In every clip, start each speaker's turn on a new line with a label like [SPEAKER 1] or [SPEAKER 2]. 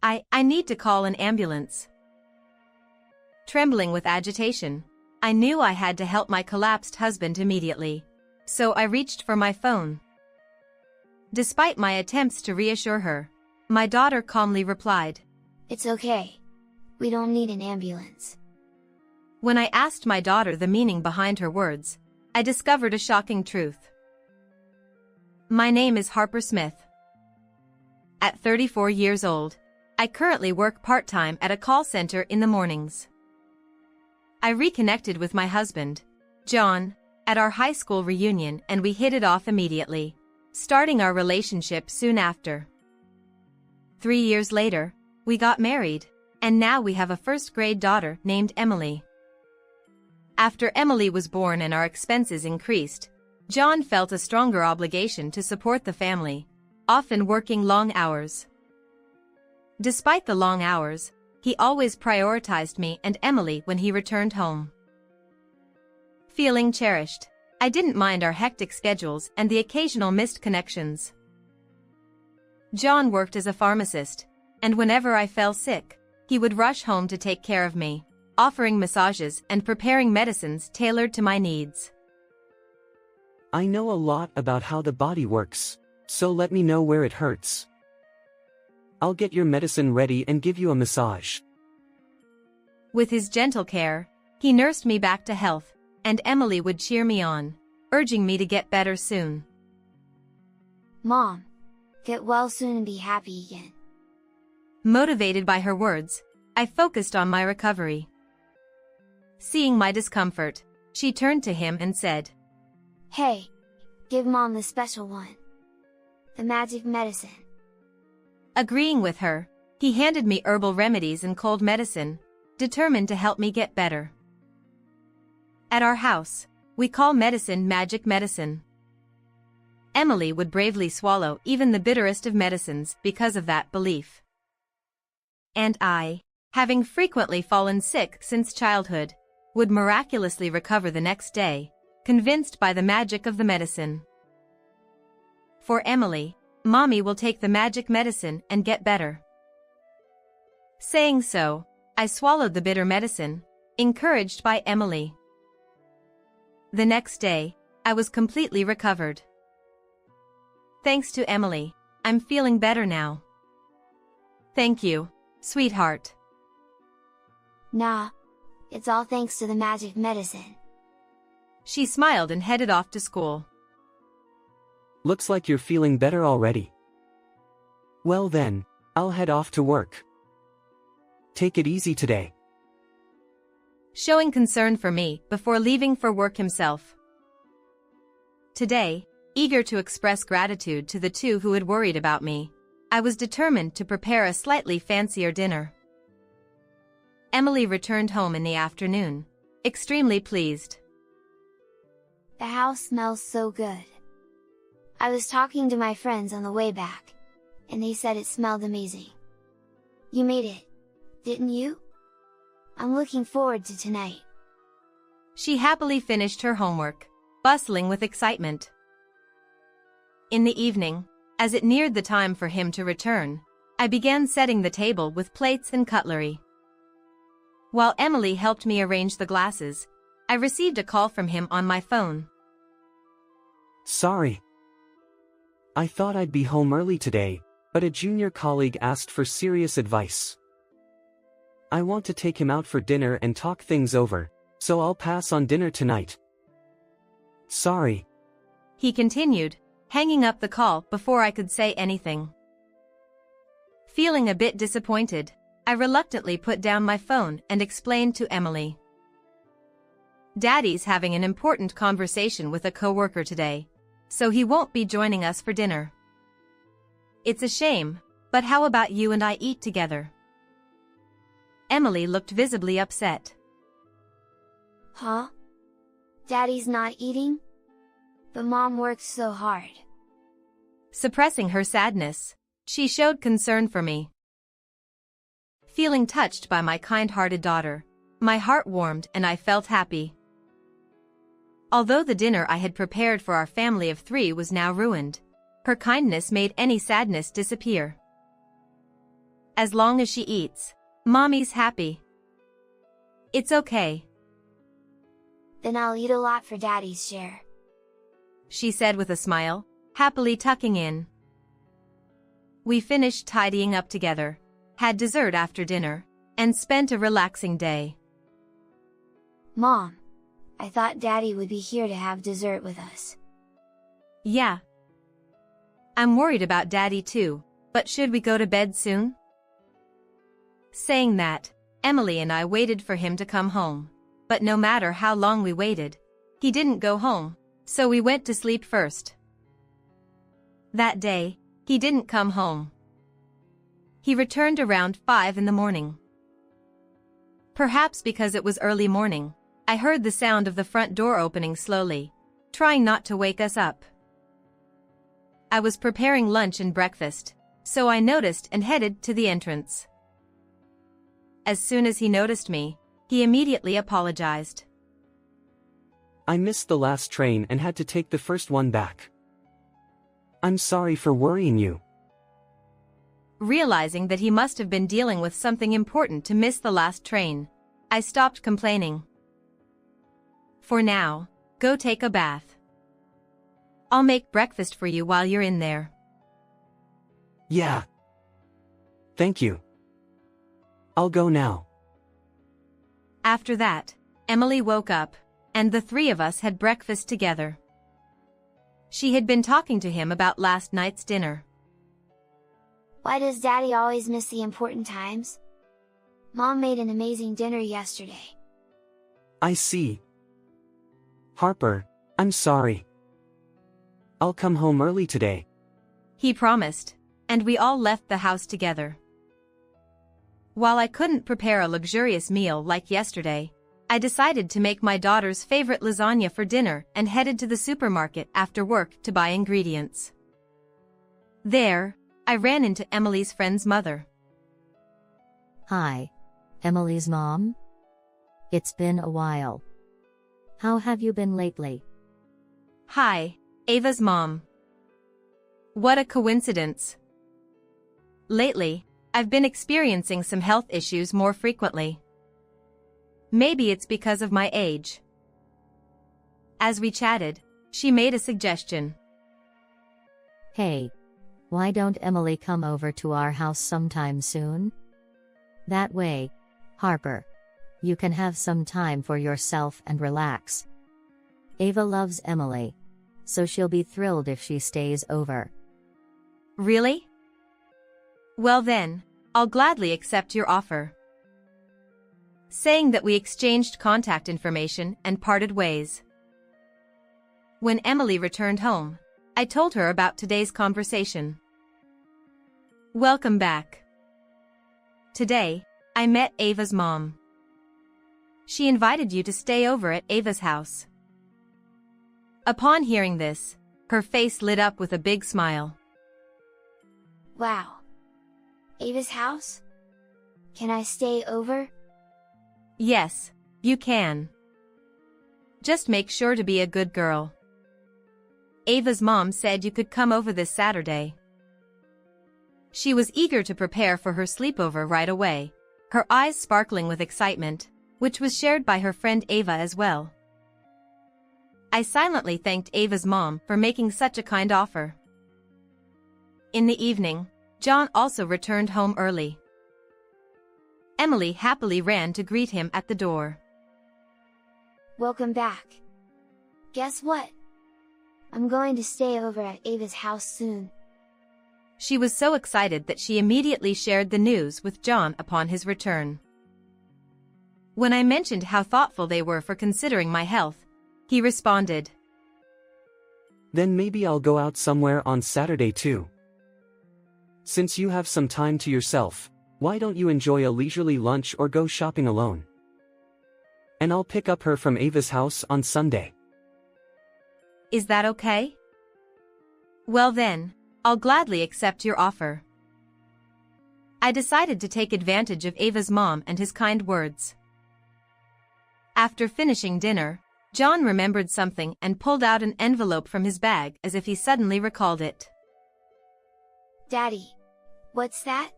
[SPEAKER 1] I need to call an ambulance. Trembling with agitation, I knew I had to help my collapsed husband immediately, so I reached for my phone. Despite my attempts to reassure her, my daughter calmly replied,
[SPEAKER 2] "It's okay. We don't need an ambulance."
[SPEAKER 1] When I asked my daughter the meaning behind her words, I discovered a shocking truth. My name is Harper Smith. At 34 years old, I currently work part-time at a call center in the mornings. I reconnected with my husband, John, at our high school reunion, and we hit it off immediately, starting our relationship soon after. 3 years later, we got married, and now we have a first-grade daughter named Emily. After Emily was born and our expenses increased, John felt a stronger obligation to support the family, often working long hours. Despite the long hours, he always prioritized me and Emily when he returned home. Feeling cherished, I didn't mind our hectic schedules and the occasional missed connections. John worked as a pharmacist, and whenever I fell sick, he would rush home to take care of me, offering massages and preparing medicines tailored to my needs.
[SPEAKER 3] I know a lot about how the body works, so let me know where it hurts. I'll get your medicine ready and give you a massage.
[SPEAKER 1] With his gentle care, he nursed me back to health, and Emily would cheer me on, urging me to get better soon.
[SPEAKER 2] "Mom, get well soon and be happy again."
[SPEAKER 1] Motivated by her words, I focused on my recovery. Seeing my discomfort, she turned to him and said,
[SPEAKER 2] "Hey, give Mom the special one. The magic medicine."
[SPEAKER 1] Agreeing with her, he handed me herbal remedies and cold medicine, determined to help me get better. At our house, we call medicine magic medicine. Emily would bravely swallow even the bitterest of medicines because of that belief. And I, having frequently fallen sick since childhood, would miraculously recover the next day, convinced by the magic of the medicine. For Emily, Mommy will take the magic medicine and get better. Saying so, I swallowed the bitter medicine, encouraged by Emily. The next day, I was completely recovered. Thanks to Emily, I'm feeling better now. Thank you, sweetheart.
[SPEAKER 2] Nah, it's all thanks to the magic medicine.
[SPEAKER 1] She smiled and headed off to school.
[SPEAKER 3] Looks like you're feeling better already. Well then, I'll head off to work. Take it easy today.
[SPEAKER 1] Showing concern for me before leaving for work himself. Today, eager to express gratitude to the two who had worried about me, I was determined to prepare a slightly fancier dinner. Emily returned home in the afternoon, extremely pleased.
[SPEAKER 2] "The house smells so good. I was talking to my friends on the way back, and they said it smelled amazing. You made it, didn't you? I'm looking forward to tonight."
[SPEAKER 1] She happily finished her homework, bustling with excitement. In the evening, as it neared the time for him to return, I began setting the table with plates and cutlery. While Emily helped me arrange the glasses, I received a call from him on my phone.
[SPEAKER 3] Sorry. I thought I'd be home early today, but a junior colleague asked for serious advice. I want to take him out for dinner and talk things over, so I'll pass on dinner tonight. Sorry.
[SPEAKER 1] He continued, hanging up the call before I could say anything. Feeling a bit disappointed, I reluctantly put down my phone and explained to Emily. Daddy's having an important conversation with a coworker today, so he won't be joining us for dinner. It's a shame, but how about you and I eat together? Emily looked visibly upset.
[SPEAKER 2] Huh? Daddy's not eating? But Mom works so hard.
[SPEAKER 1] Suppressing her sadness, she showed concern for me. Feeling touched by my kind-hearted daughter, my heart warmed and I felt happy. Although the dinner I had prepared for our family of 3 was now ruined, her kindness made any sadness disappear. As long as she eats, Mommy's happy. It's okay,
[SPEAKER 2] Then I'll eat a lot for Daddy's share.
[SPEAKER 1] she said with a smile, happily tucking in. We finished tidying up together, had dessert after dinner, and spent a relaxing day.
[SPEAKER 2] Mom, I thought Daddy would be here to have dessert with us.
[SPEAKER 1] Yeah. I'm worried about Daddy too, but should we go to bed soon? Saying that, Emily and I waited for him to come home. But no matter how long we waited, he didn't go home, so we went to sleep first. That day, he didn't come home. He returned around 5 in the morning. Perhaps because it was early morning, I heard the sound of the front door opening slowly, trying not to wake us up. I was preparing lunch and breakfast, so I noticed and headed to the entrance. As soon as he noticed me, he immediately apologized.
[SPEAKER 3] I missed the last train and had to take the first one back. I'm sorry for worrying you.
[SPEAKER 1] Realizing that he must have been dealing with something important to miss the last train, I stopped complaining. For now, go take a bath. I'll make breakfast for you while you're in there.
[SPEAKER 3] Yeah. Thank you. I'll go now.
[SPEAKER 1] After that, Emily woke up, and the three of us had breakfast together. She had been talking to him about last night's dinner.
[SPEAKER 2] Why does Daddy always miss the important times? Mom made an amazing dinner yesterday.
[SPEAKER 3] I see. Harper, I'm sorry. I'll come home early today.
[SPEAKER 1] He promised, and we all left the house together. While I couldn't prepare a luxurious meal like yesterday, I decided to make my daughter's favorite lasagna for dinner and headed to the supermarket after work to buy ingredients. There, I ran into Emily's friend's mother.
[SPEAKER 4] Hi, Emily's mom? It's been a while. How have you been lately?
[SPEAKER 1] Hi, Ava's mom. What a coincidence. Lately, I've been experiencing some health issues more frequently. Maybe it's because of my age. As we chatted, she made a suggestion.
[SPEAKER 4] Hey, why don't Emily come over to our house sometime soon? That way, Harper, you can have some time for yourself and relax. Ava loves Emily, so she'll be thrilled if she stays over.
[SPEAKER 1] Really? Well then, I'll gladly accept your offer. Saying that, we exchanged contact information and parted ways. When Emily returned home, I told her about today's conversation. Welcome back. Today, I met Ava's mom. She invited you to stay over at Ava's house. Upon hearing this, her face lit up with a big smile.
[SPEAKER 2] Wow. Ava's house? Can I stay over?
[SPEAKER 1] Yes, you can. Just make sure to be a good girl. Ava's mom said you could come over this Saturday. She was eager to prepare for her sleepover right away, her eyes sparkling with excitement, which was shared by her friend Ava as well. I silently thanked Ava's mom for making such a kind offer. In the evening, John also returned home early. Emily happily ran to greet him at the door.
[SPEAKER 2] Welcome back. Guess what? I'm going to stay over at Ava's house soon.
[SPEAKER 1] She was so excited that she immediately shared the news with John upon his return. When I mentioned how thoughtful they were for considering my health, he responded,
[SPEAKER 3] Then maybe I'll go out somewhere on Saturday too. Since you have some time to yourself, why don't you enjoy a leisurely lunch or go shopping alone? And I'll pick up her from Ava's house on Sunday.
[SPEAKER 1] Is that okay? Well then, I'll gladly accept your offer. I decided to take advantage of Ava's mom and his kind words. After finishing dinner, John remembered something and pulled out an envelope from his bag as if he suddenly recalled it.
[SPEAKER 2] Daddy, what's that?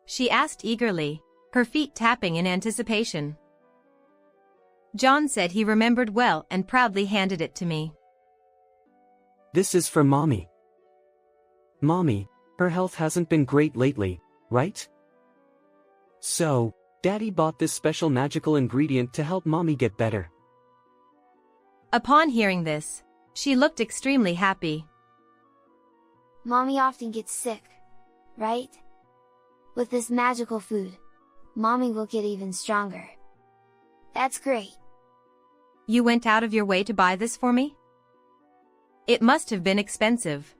[SPEAKER 1] she asked eagerly, her feet tapping in anticipation. John said he remembered well and proudly handed it to me.
[SPEAKER 3] This is for Mommy. Mommy, her health hasn't been great lately, right? So, Daddy bought this special magical ingredient to help Mommy get better.
[SPEAKER 1] Upon hearing this, she looked extremely happy.
[SPEAKER 2] Mommy often gets sick, right? With this magical food, Mommy will get even stronger. That's great.
[SPEAKER 1] You went out of your way to buy this for me? It must have been expensive.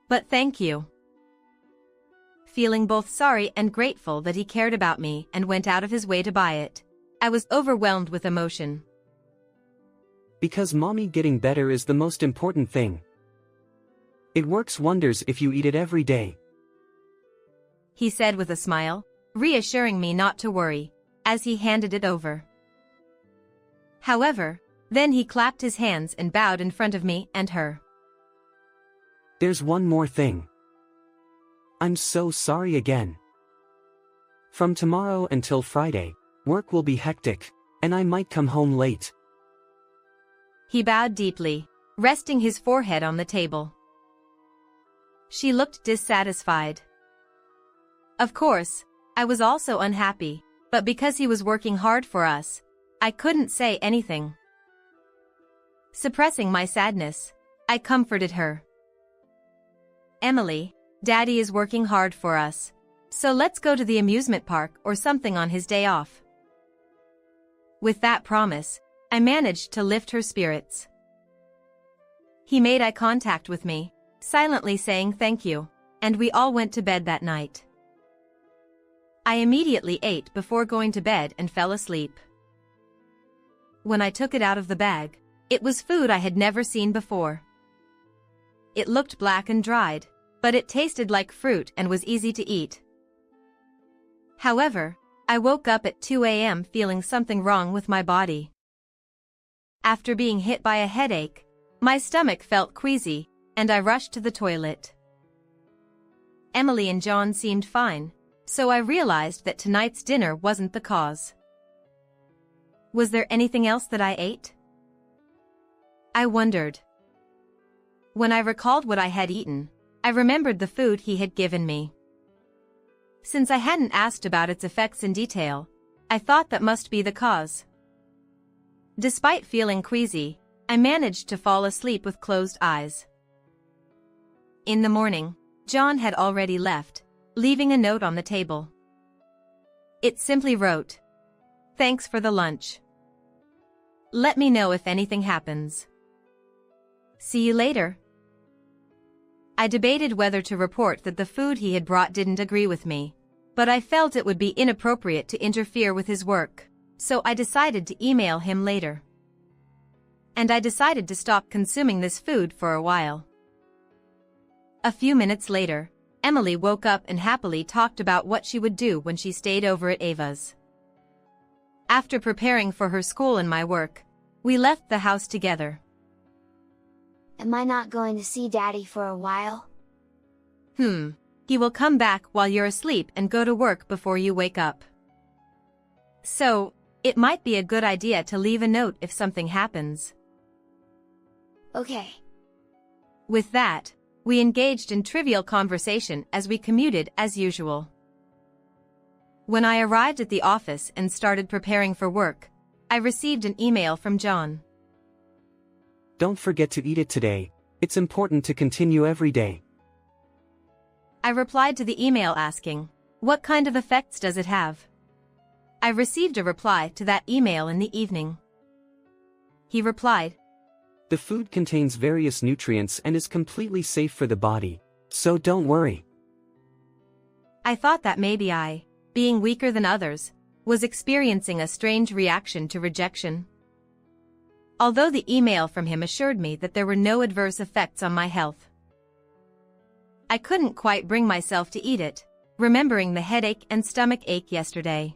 [SPEAKER 1] But thank you. Feeling both sorry and grateful that he cared about me and went out of his way to buy it, I was overwhelmed with emotion.
[SPEAKER 3] Because Mommy getting better is the most important thing. It works wonders if you eat it every day.
[SPEAKER 1] He said with a smile, reassuring me not to worry, as he handed it over. However, then he clapped his hands and bowed in front of me and her.
[SPEAKER 3] There's one more thing. I'm so sorry again. From tomorrow until Friday, work will be hectic, and I might come home late.
[SPEAKER 1] He bowed deeply, resting his forehead on the table. She looked dissatisfied. Of course, I was also unhappy, but because he was working hard for us, I couldn't say anything. Suppressing my sadness, I comforted her. Emily, Daddy is working hard for us, so let's go to the amusement park or something on his day off. With that promise, I managed to lift her spirits. He made eye contact with me, silently saying thank you, and we all went to bed that night. I immediately ate before going to bed and fell asleep. When I took it out of the bag, it was food I had never seen before. It looked black and dried, but it tasted like fruit and was easy to eat. However, I woke up at 2 a.m. feeling something wrong with my body. After being hit by a headache, my stomach felt queasy, and I rushed to the toilet. Emily and John seemed fine, so I realized that tonight's dinner wasn't the cause. Was there anything else that I ate? I wondered. When I recalled what I had eaten, I remembered the food he had given me. Since I hadn't asked about its effects in detail, I thought that must be the cause. Despite feeling queasy, I managed to fall asleep with closed eyes. In the morning, John had already left, leaving a note on the table. It simply wrote, "Thanks for the lunch. Let me know if anything happens. See you later." I debated whether to report that the food he had brought didn't agree with me, but I felt it would be inappropriate to interfere with his work, so I decided to email him later. And I decided to stop consuming this food for a while. A few minutes later, Emily woke up and happily talked about what she would do when she stayed over at Ava's. After preparing for her school and my work, we left the house together.
[SPEAKER 2] Am I not going to see Daddy for a while?
[SPEAKER 1] He will come back while you're asleep and go to work before you wake up. So, it might be a good idea to leave a note if something happens.
[SPEAKER 2] Okay.
[SPEAKER 1] With that, we engaged in trivial conversation as we commuted as usual. When I arrived at the office and started preparing for work, I received an email from John.
[SPEAKER 3] Don't forget to eat it today, it's important to continue every day.
[SPEAKER 1] I replied to the email asking, what kind of effects does it have? I received a reply to that email in the evening. He replied,
[SPEAKER 3] The food contains various nutrients and is completely safe for the body, so don't worry.
[SPEAKER 1] I thought that maybe I, being weaker than others, was experiencing a strange reaction to rejection. Although the email from him assured me that there were no adverse effects on my health. I couldn't quite bring myself to eat it, remembering the headache and stomach ache yesterday.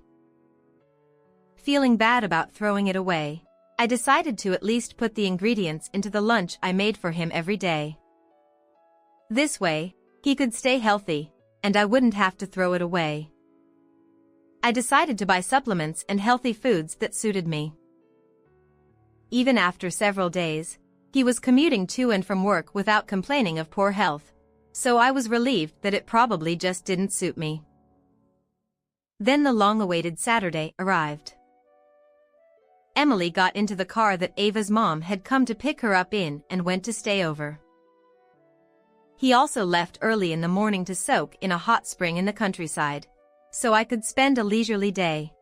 [SPEAKER 1] Feeling bad about throwing it away, I decided to at least put the ingredients into the lunch I made for him every day. This way, he could stay healthy, and I wouldn't have to throw it away. I decided to buy supplements and healthy foods that suited me. Even after several days, he was commuting to and from work without complaining of poor health, so I was relieved that it probably just didn't suit me. Then the long-awaited Saturday arrived. Emily got into the car that Ava's mom had come to pick her up in and went to stay over. He also left early in the morning to soak in a hot spring in the countryside, so I could spend a leisurely day.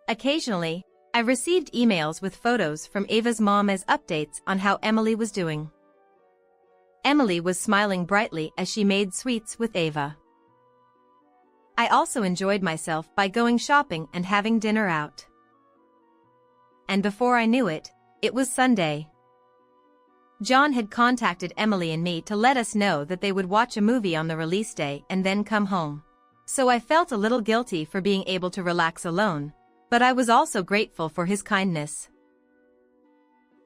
[SPEAKER 1] Occasionally, I received emails with photos from Ava's mom as updates on how Emily was doing. Emily was smiling brightly as she made sweets with Ava. I also enjoyed myself by going shopping and having dinner out. And before I knew it, it was Sunday. John had contacted Emily and me to let us know that they would watch a movie on the release day and then come home. So I felt a little guilty for being able to relax alone, but I was also grateful for his kindness.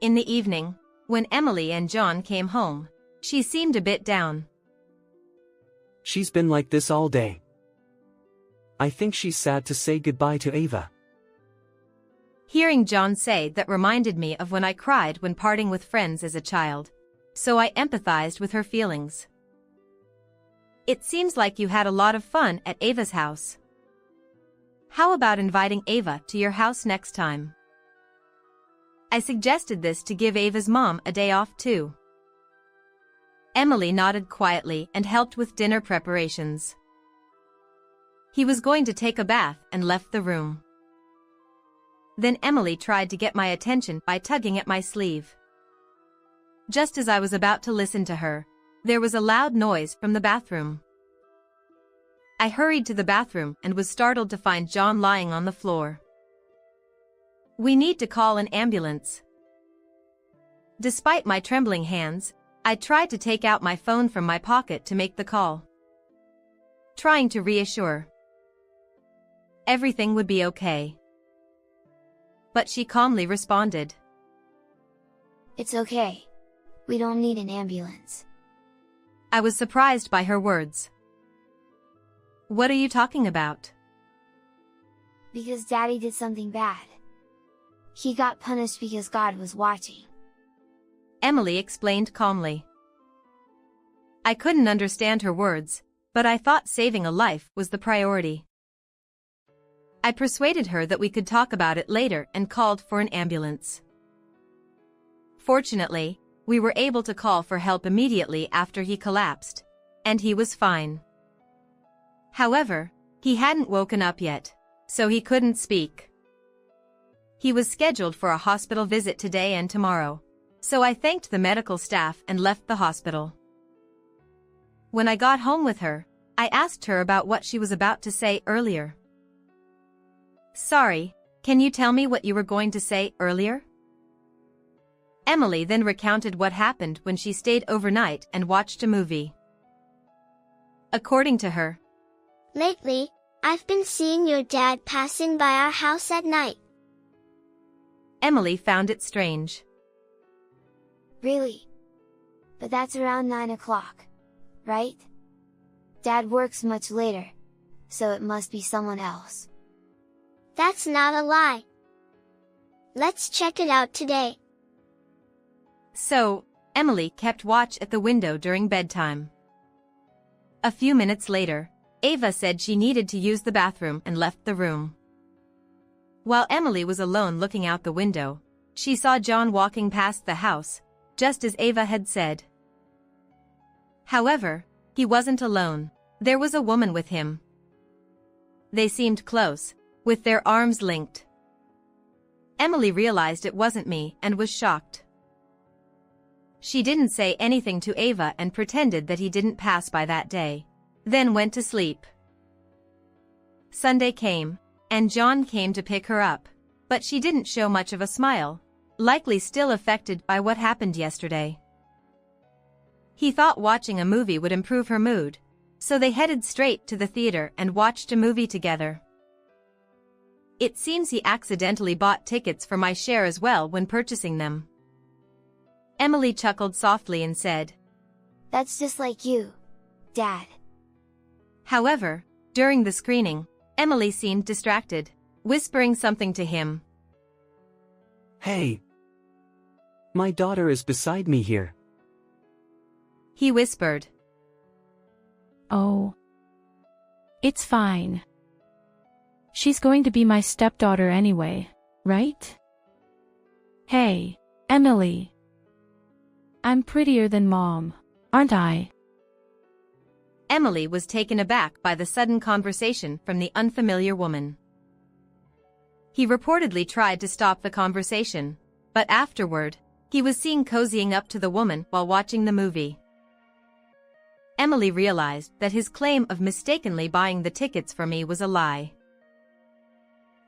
[SPEAKER 1] In the evening, when Emily and John came home, she seemed a bit down.
[SPEAKER 3] She's been like this all day. I think she's sad to say goodbye to Ava.
[SPEAKER 1] Hearing John say that reminded me of when I cried when parting with friends as a child, so I empathized with her feelings. It seems like you had a lot of fun at Ava's house. How about inviting Ava to your house next time? I suggested this to give Ava's mom a day off too. Emily nodded quietly and helped with dinner preparations. He was going to take a bath and left the room. Then Emily tried to get my attention by tugging at my sleeve. Just as I was about to listen to her, there was a loud noise from the bathroom. I hurried to the bathroom and was startled to find John lying on the floor. "We need to call an ambulance." Despite my trembling hands, I tried to take out my phone from my pocket to make the call, trying to reassure everything would be okay. But she calmly responded,
[SPEAKER 2] "It's okay. We don't need an ambulance."
[SPEAKER 1] I was surprised by her words. "What are you talking about?"
[SPEAKER 2] "Because Daddy did something bad. He got punished because God was watching,"
[SPEAKER 1] Emily explained calmly. I couldn't understand her words, but I thought saving a life was the priority. I persuaded her that we could talk about it later and called for an ambulance. Fortunately, we were able to call for help immediately after he collapsed, and he was fine. However, he hadn't woken up yet, so he couldn't speak. He was scheduled for a hospital visit today and tomorrow, so I thanked the medical staff and left the hospital. When I got home with her, I asked her about what she was about to say earlier. "Sorry, can you tell me what you were going to say earlier?" Emily then recounted what happened when she stayed overnight and watched a movie. According to her,
[SPEAKER 5] "Lately, I've been seeing your dad passing by our house at night."
[SPEAKER 1] Emily found it strange.
[SPEAKER 2] "Really? But that's around 9 o'clock, right? Dad works much later, so it must be someone else."
[SPEAKER 5] "That's not a lie. Let's check it out today."
[SPEAKER 1] So, Emily kept watch at the window during bedtime. A few minutes later, Ava said she needed to use the bathroom and left the room. While Emily was alone looking out the window, she saw John walking past the house, just as Ava had said. However, he wasn't alone. There was a woman with him. They seemed close, with their arms linked. Emily realized it wasn't me and was shocked. She didn't say anything to Ava and pretended that he didn't pass by that day, then went to sleep. Sunday came, and John came to pick her up, but she didn't show much of a smile, likely still affected by what happened yesterday. He thought watching a movie would improve her mood, so they headed straight to the theater and watched a movie together. It seems he accidentally bought tickets for my share as well when purchasing them. Emily chuckled softly and said,
[SPEAKER 2] "That's just like you, Dad."
[SPEAKER 1] However, during the screening, Emily seemed distracted, whispering something to him.
[SPEAKER 3] Hey! My daughter is beside me here.
[SPEAKER 1] He whispered.
[SPEAKER 6] Oh. It's fine. She's going to be my stepdaughter anyway, right? Hey, Emily. I'm prettier than Mom, aren't I?
[SPEAKER 1] Emily was taken aback by the sudden conversation from the unfamiliar woman. He reportedly tried to stop the conversation, but afterward, he was seen cozying up to the woman while watching the movie. Emily realized that his claim of mistakenly buying the tickets for me was a lie.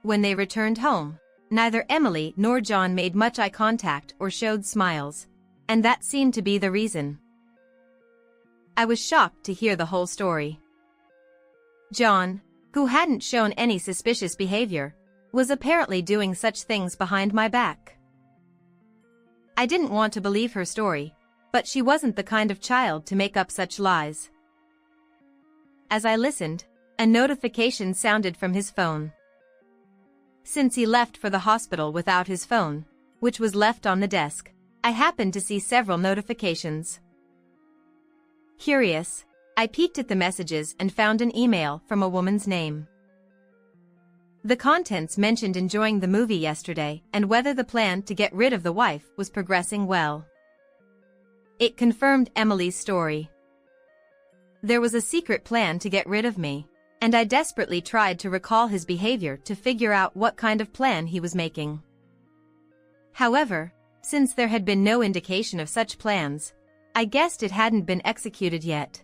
[SPEAKER 1] When they returned home, neither Emily nor John made much eye contact or showed smiles, and that seemed to be the reason. I was shocked to hear the whole story. John, who hadn't shown any suspicious behavior, was apparently doing such things behind my back. I didn't want to believe her story, but she wasn't the kind of child to make up such lies. As I listened, a notification sounded from his phone. Since he left for the hospital without his phone, which was left on the desk, I happened to see several notifications. Curious, I peeked at the messages and found an email from a woman's name. The contents mentioned enjoying the movie yesterday and whether the plan to get rid of the wife was progressing well. It confirmed Emily's story. There was a secret plan to get rid of me, and I desperately tried to recall his behavior to figure out what kind of plan he was making. However, since there had been no indication of such plans, I guessed it hadn't been executed yet.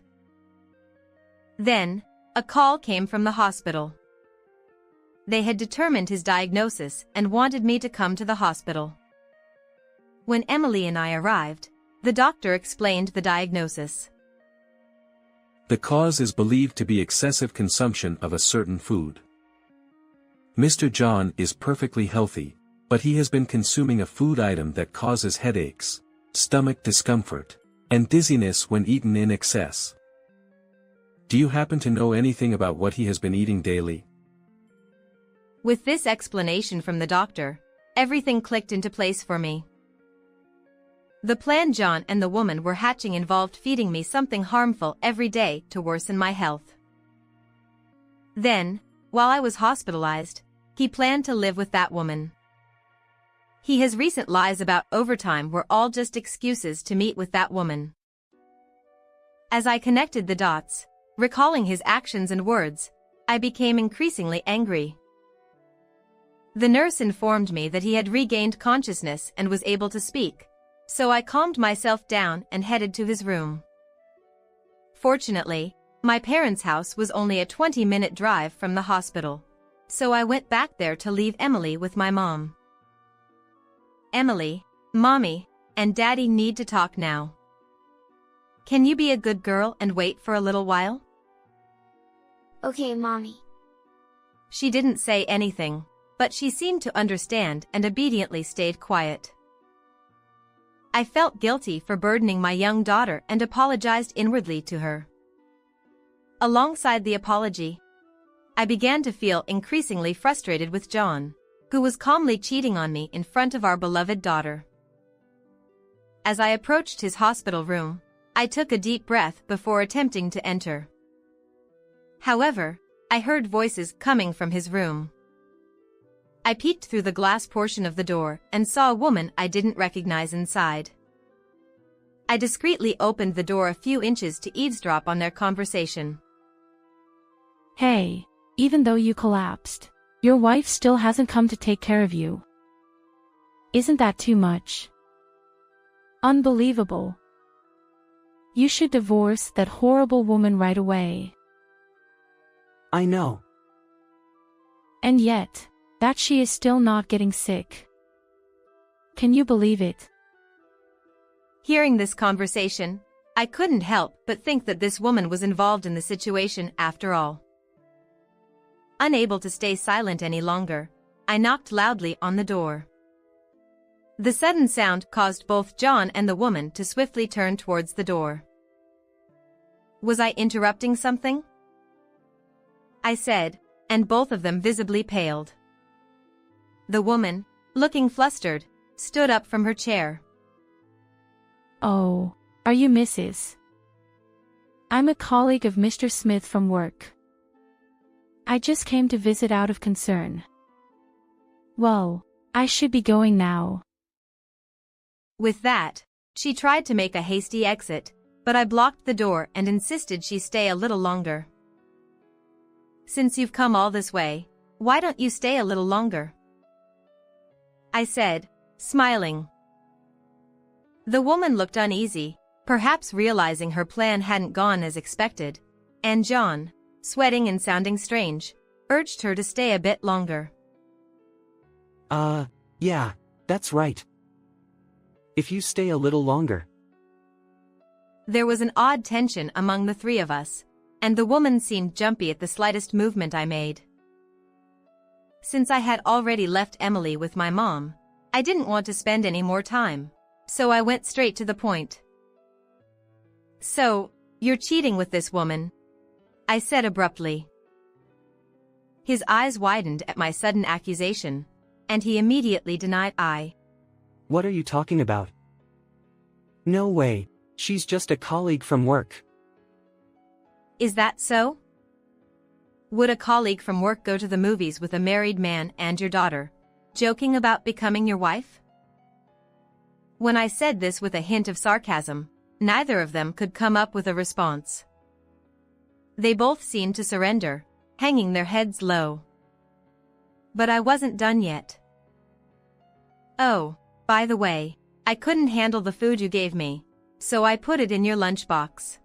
[SPEAKER 1] Then, a call came from the hospital. They had determined his diagnosis and wanted me to come to the hospital. When Emily and I arrived, the doctor explained the diagnosis.
[SPEAKER 7] The cause is believed to be excessive consumption of a certain food. Mr. John is perfectly healthy, but he has been consuming a food item that causes headaches, stomach discomfort, and dizziness when eaten in excess. Do you happen to know anything about what he has been eating daily?
[SPEAKER 1] With this explanation from the doctor, everything clicked into place for me. The plan John and the woman were hatching involved feeding me something harmful every day to worsen my health. Then, while I was hospitalized, he planned to live with that woman. His recent lies about overtime were all just excuses to meet with that woman. As I connected the dots, recalling his actions and words, I became increasingly angry. The nurse informed me that he had regained consciousness and was able to speak, so I calmed myself down and headed to his room. Fortunately, my parents' house was only a 20-minute drive from the hospital, so I went back there to leave Emily with my mom. Emily, Mommy, and Daddy need to talk now. Can you be a good girl and wait for a little while?
[SPEAKER 2] Okay, Mommy.
[SPEAKER 1] She didn't say anything, but she seemed to understand and obediently stayed quiet. I felt guilty for burdening my young daughter and apologized inwardly to her. Alongside the apology, I began to feel increasingly frustrated with John, who was calmly cheating on me in front of our beloved daughter. As I approached his hospital room, I took a deep breath before attempting to enter. However, I heard voices coming from his room. I peeked through the glass portion of the door and saw a woman I didn't recognize inside. I discreetly opened the door a few inches to eavesdrop on their conversation.
[SPEAKER 6] Hey, even though you collapsed, your wife still hasn't come to take care of you. Isn't that too much? Unbelievable. You should divorce that horrible woman right away.
[SPEAKER 3] I know.
[SPEAKER 6] And yet, that she is still not getting sick. Can you believe it?
[SPEAKER 1] Hearing this conversation, I couldn't help but think that this woman was involved in the situation after all. Unable to stay silent any longer, I knocked loudly on the door. The sudden sound caused both John and the woman to swiftly turn towards the door. Was I interrupting something? I said, and both of them visibly paled. The woman, looking flustered, stood up from her chair.
[SPEAKER 6] Oh, are you Mrs.? I'm a colleague of Mr. Smith from work. I just came to visit out of concern. Well, I should be going now.
[SPEAKER 1] With that, she tried to make a hasty exit, but I blocked the door and insisted she stay a little longer. Since you've come all this way, why don't you stay a little longer? I said, smiling. The woman looked uneasy, perhaps realizing her plan hadn't gone as expected, and John, sweating and sounding strange, urged her to stay a bit longer.
[SPEAKER 3] Yeah, that's right. If you stay a little longer.
[SPEAKER 1] There was an odd tension among the three of us, and the woman seemed jumpy at the slightest movement I made. Since I had already left Emily with my mom, I didn't want to spend any more time, so I went straight to the point. So, you're cheating with this woman? I said abruptly. His eyes widened at my sudden accusation, and he immediately denied.
[SPEAKER 3] What are you talking about? No way, she's just a colleague from work.
[SPEAKER 1] Is that so? Would a colleague from work go to the movies with a married man and your daughter, joking about becoming your wife? When I said this with a hint of sarcasm, neither of them could come up with a response. They both seemed to surrender, hanging their heads low. But I wasn't done yet. Oh, by the way, I couldn't handle the food you gave me, so I put it in your lunchbox.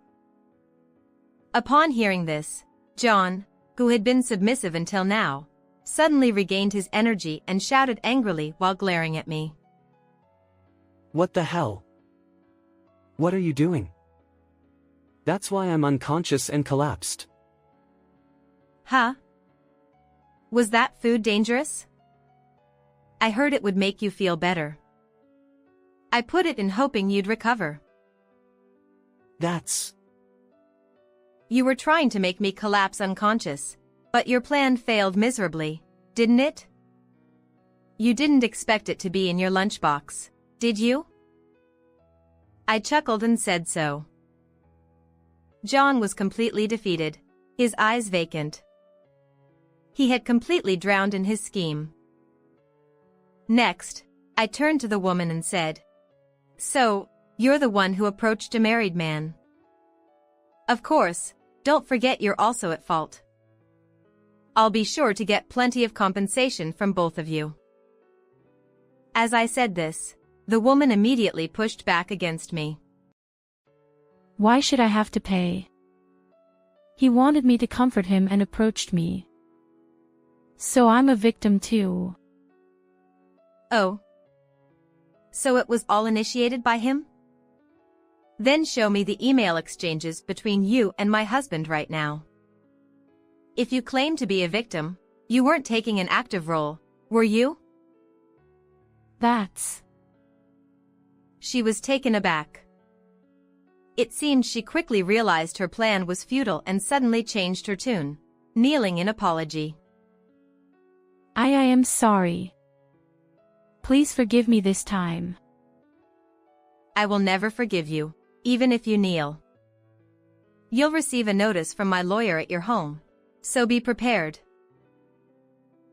[SPEAKER 1] Upon hearing this, John, who had been submissive until now, suddenly regained his energy and shouted angrily while glaring at me.
[SPEAKER 3] What the hell? What are you doing? That's why I'm unconscious and collapsed.
[SPEAKER 1] Huh? Was that food dangerous? I heard it would make you feel better. I put it in hoping you'd recover.
[SPEAKER 3] That's...
[SPEAKER 1] You were trying to make me collapse unconscious, but your plan failed miserably, didn't it? You didn't expect it to be in your lunchbox, did you? I chuckled and said so. John was completely defeated, his eyes vacant. He had completely drowned in his scheme. Next, I turned to the woman and said, So, you're the one who approached a married man. Of course, don't forget you're also at fault. I'll be sure to get plenty of compensation from both of you. As I said this, the woman immediately pushed back against me.
[SPEAKER 6] Why should I have to pay? He wanted me to comfort him and approached me. So I'm a victim too.
[SPEAKER 1] Oh. So it was all initiated by him? Then show me the email exchanges between you and my husband right now. If you claim to be a victim, you weren't taking an active role, were you?
[SPEAKER 6] That's...
[SPEAKER 1] She was taken aback. It seemed she quickly realized her plan was futile and suddenly changed her tune, kneeling in apology.
[SPEAKER 6] I am sorry. Please forgive me this time.
[SPEAKER 1] I will never forgive you, even if you kneel. You'll receive a notice from my lawyer at your home, so be prepared.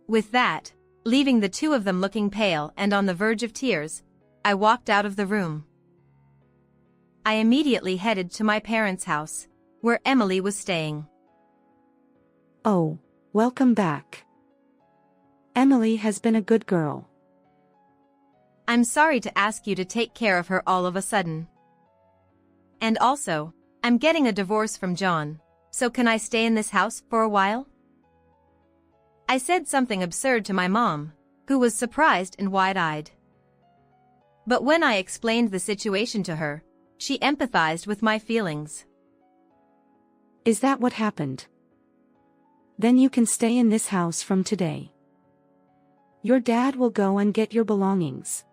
[SPEAKER 1] With that, leaving the two of them looking pale and on the verge of tears, I walked out of the room. I immediately headed to my parents' house, where Emily was staying.
[SPEAKER 8] Oh, welcome back. Emily has been a good girl.
[SPEAKER 1] I'm sorry to ask you to take care of her all of a sudden. And also, I'm getting a divorce from John, so can I stay in this house for a while? I said something absurd to my mom, who was surprised and wide-eyed. But when I explained the situation to her, she empathized with my feelings.
[SPEAKER 8] Is that what happened? Then you can stay in this house from today. Your dad will go and get your belongings.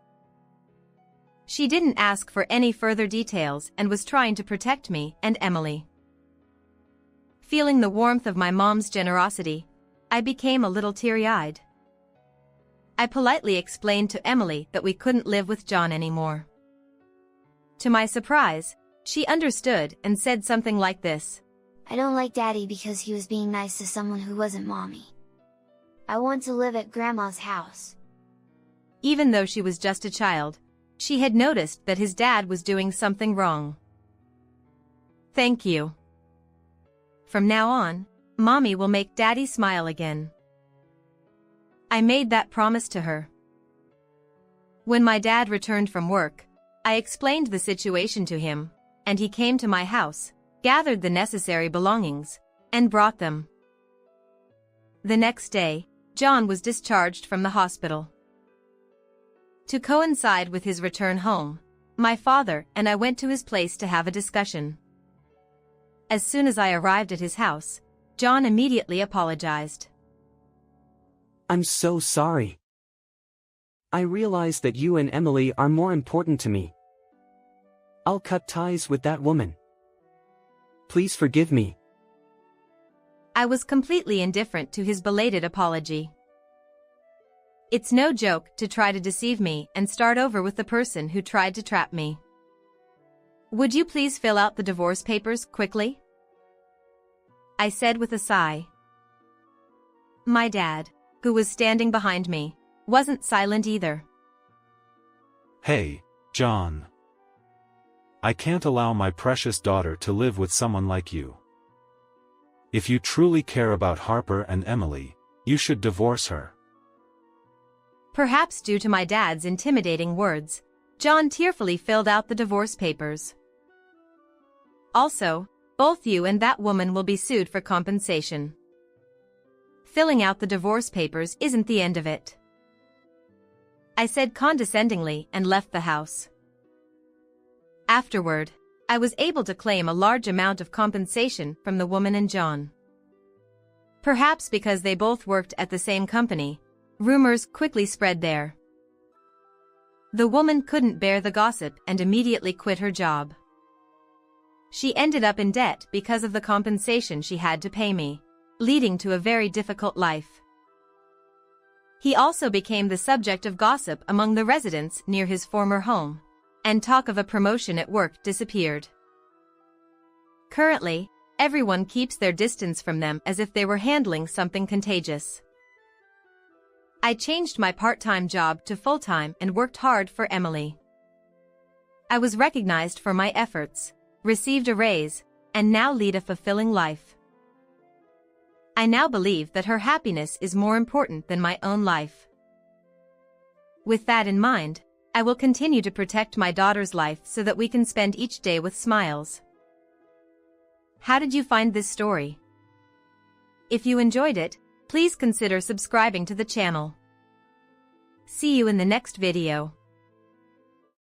[SPEAKER 1] She didn't ask for any further details and was trying to protect me and Emily. Feeling the warmth of my mom's generosity, I became a little teary-eyed. I politely explained to Emily that we couldn't live with John anymore. To my surprise, she understood and said something like this.
[SPEAKER 2] I don't like Daddy because he was being nice to someone who wasn't Mommy. I want to live at Grandma's house.
[SPEAKER 1] Even though she was just a child, she had noticed that his dad was doing something wrong. Thank you. From now on, Mommy will make Daddy smile again. I made that promise to her. When my dad returned from work, I explained the situation to him, and he came to my house, gathered the necessary belongings, and brought them. The next day, John was discharged from the hospital. To coincide with his return home, my father and I went to his place to have a discussion. As soon as I arrived at his house, John immediately apologized.
[SPEAKER 3] I'm so sorry. I realize that you and Emily are more important to me. I'll cut ties with that woman. Please forgive me.
[SPEAKER 1] I was completely indifferent to his belated apology. It's no joke to try to deceive me and start over with the person who tried to trap me. Would you please fill out the divorce papers quickly? I said with a sigh. My dad, who was standing behind me, wasn't silent either.
[SPEAKER 9] Hey, John. I can't allow my precious daughter to live with someone like you. If you truly care about Harper and Emily, you should divorce her.
[SPEAKER 1] Perhaps due to my dad's intimidating words, John tearfully filled out the divorce papers. Also, both you and that woman will be sued for compensation. Filling out the divorce papers isn't the end of it, I said condescendingly and left the house. Afterward, I was able to claim a large amount of compensation from the woman and John. Perhaps because they both worked at the same company, rumors quickly spread there. The woman couldn't bear the gossip and immediately quit her job. She ended up in debt because of the compensation she had to pay me, leading to a very difficult life. He also became the subject of gossip among the residents near his former home, and talk of a promotion at work disappeared. Currently, everyone keeps their distance from them as if they were handling something contagious. I changed my part-time job to full-time and worked hard for Emily. I was recognized for my efforts, received a raise, and now lead a fulfilling life. I now believe that her happiness is more important than my own life. With that in mind, I will continue to protect my daughter's life so that we can spend each day with smiles. How did you find this story? If you enjoyed it, please consider subscribing to the channel. See you in the next video.